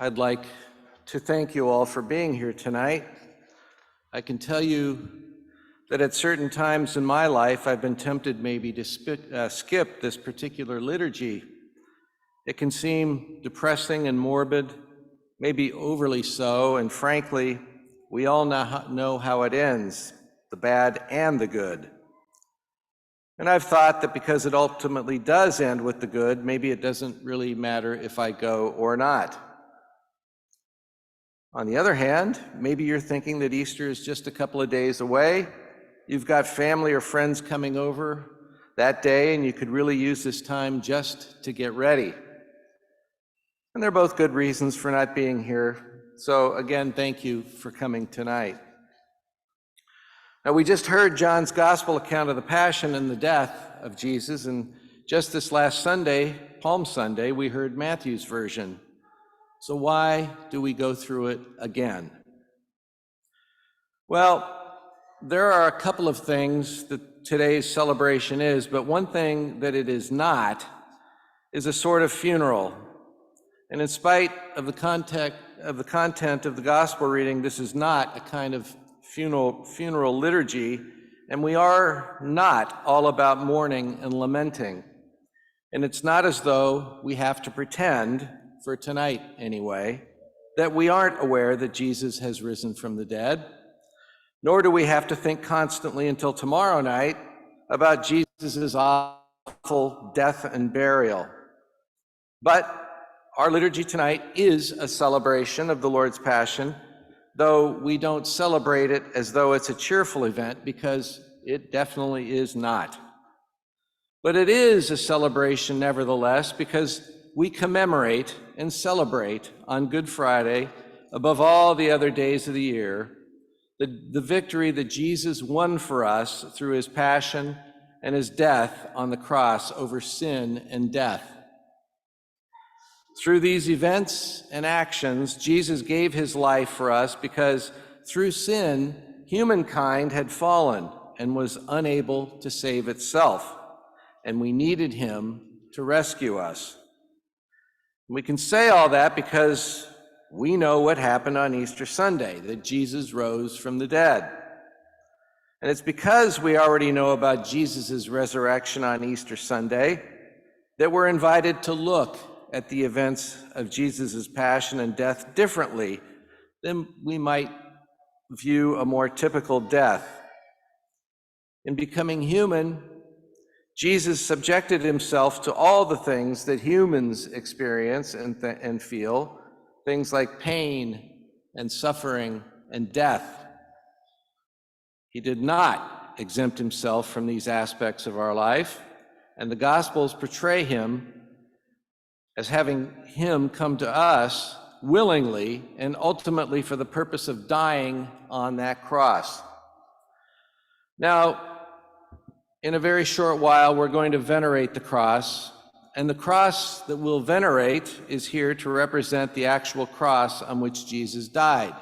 I'd like to thank you all for being here tonight. I can tell you that at certain times in my life, I've been tempted maybe to skip this particular liturgy. It can seem depressing and morbid, maybe overly so, and frankly, we all know how it ends, the bad and the good. And I've thought that because it ultimately does end with the good, maybe it doesn't really matter if I go or not. On the other hand, maybe you're thinking that Easter is just a couple of days away. You've got family or friends coming over that day, and you could really use this time just to get ready. And they're both good reasons for not being here. So again, thank you for coming tonight. Now, we just heard John's gospel account of the passion and the death of Jesus, and just this last Sunday, Palm Sunday, we heard Matthew's version. So why do we go through it again? Well, there are a couple of things that today's celebration is, but one thing that it is not is a sort of funeral. And in spite of the content of the gospel reading, this is not a kind of funeral liturgy, and we are not all about mourning and lamenting. And it's not as though we have to pretend, for tonight anyway, that we aren't aware that Jesus has risen from the dead, nor do we have to think constantly until tomorrow night about Jesus' awful death and burial. But our liturgy tonight is a celebration of the Lord's Passion, though we don't celebrate it as though it's a cheerful event, because it definitely is not. But it is a celebration nevertheless, because we commemorate and celebrate on Good Friday, above all the other days of the year, the victory that Jesus won for us through his passion and his death on the cross over sin and death. Through these events and actions, Jesus gave his life for us because through sin, humankind had fallen and was unable to save itself, and we needed him to rescue us. We can say all that because we know what happened on Easter Sunday, that Jesus rose from the dead. And it's because we already know about Jesus' resurrection on Easter Sunday that we're invited to look at the events of Jesus' passion and death differently than we might view a more typical death. In becoming human, Jesus subjected himself to all the things that humans experience and feel, things like pain and suffering and death. He did not exempt himself from these aspects of our life, and the Gospels portray him as having him come to us willingly and ultimately for the purpose of dying on that cross. Now, in a very short while, we're going to venerate the cross, and the cross that we'll venerate is here to represent the actual cross on which Jesus died.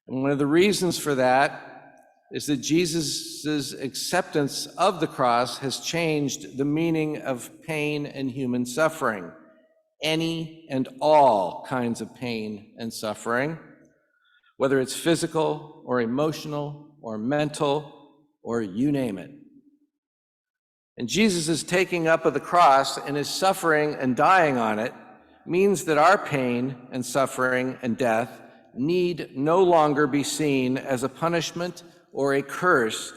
And one of the reasons for that is that Jesus' acceptance of the cross has changed the meaning of pain and human suffering, any and all kinds of pain and suffering, whether it's physical or emotional or mental or you name it. And Jesus' taking up of the cross and his suffering and dying on it means that our pain and suffering and death need no longer be seen as a punishment or a curse,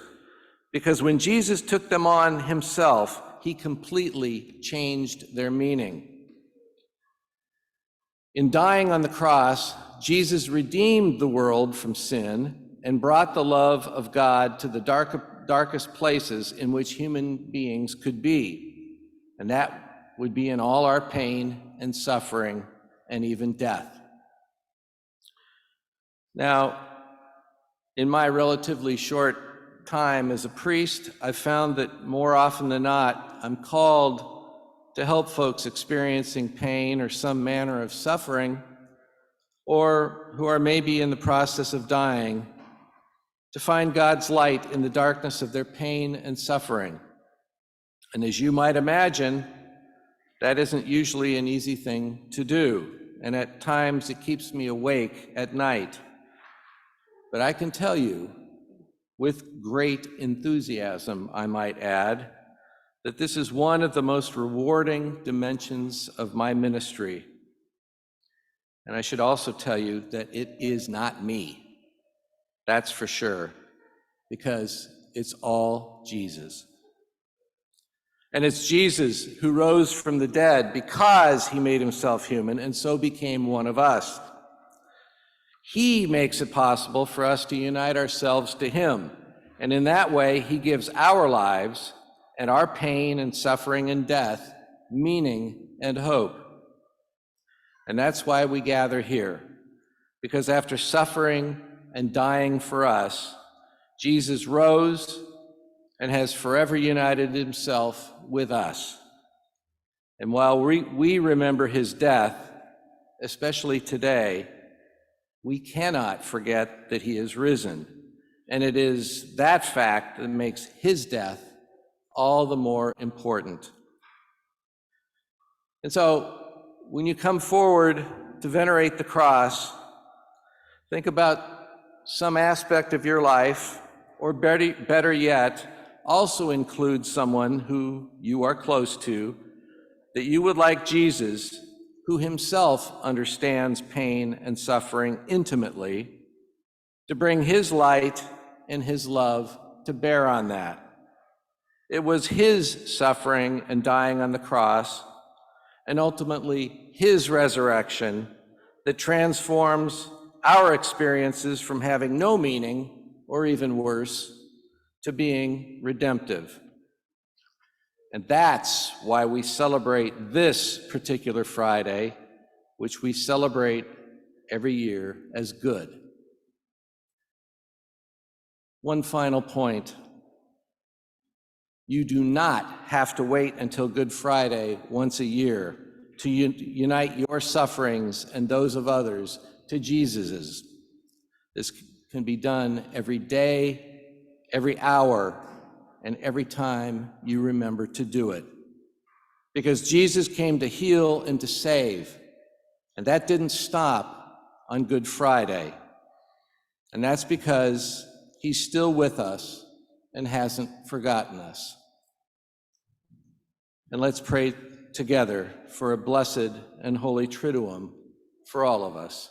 because when Jesus took them on himself, he completely changed their meaning. In dying on the cross, Jesus redeemed the world from sin and brought the love of God to the darkest places in which human beings could be, and that would be in all our pain and suffering and even death. Now, in my relatively short time as a priest, I've found that more often than not, I'm called to help folks experiencing pain or some manner of suffering, or who are maybe in the process of dying, to find God's light in the darkness of their pain and suffering. And as you might imagine, that isn't usually an easy thing to do. and at times it keeps me awake at night. But I can tell you, with great enthusiasm, I might add, that this is one of the most rewarding dimensions of my ministry. And I should also tell you that it is not me. That's for sure, because it's all Jesus. And it's Jesus who rose from the dead because he made himself human and so became one of us. He makes it possible for us to unite ourselves to him. And in that way, he gives our lives and our pain and suffering and death meaning and hope. And that's why we gather here, because after suffering and dying for us, Jesus rose and has forever united himself with us. And while we remember his death, especially today, we cannot forget that he is risen. And it is that fact that makes his death all the more important. And so, when you come forward to venerate the cross, think about some aspect of your life, or better yet, also include someone who you are close to, that you would like Jesus, who himself understands pain and suffering intimately, to bring his light and his love to bear on that. It was his suffering and dying on the cross, and ultimately his resurrection, that transforms our experiences from having no meaning, or even worse, to being redemptive. And that's why we celebrate this particular Friday, which we celebrate every year, as good. One final point. You do not have to wait until Good Friday once a year to unite your sufferings and those of others to Jesus's. This can be done every day, every hour, and every time you remember to do it. Because Jesus came to heal and to save, and that didn't stop on Good Friday. And that's because he's still with us and hasn't forgotten us. And let's pray together for a blessed and holy Triduum for all of us.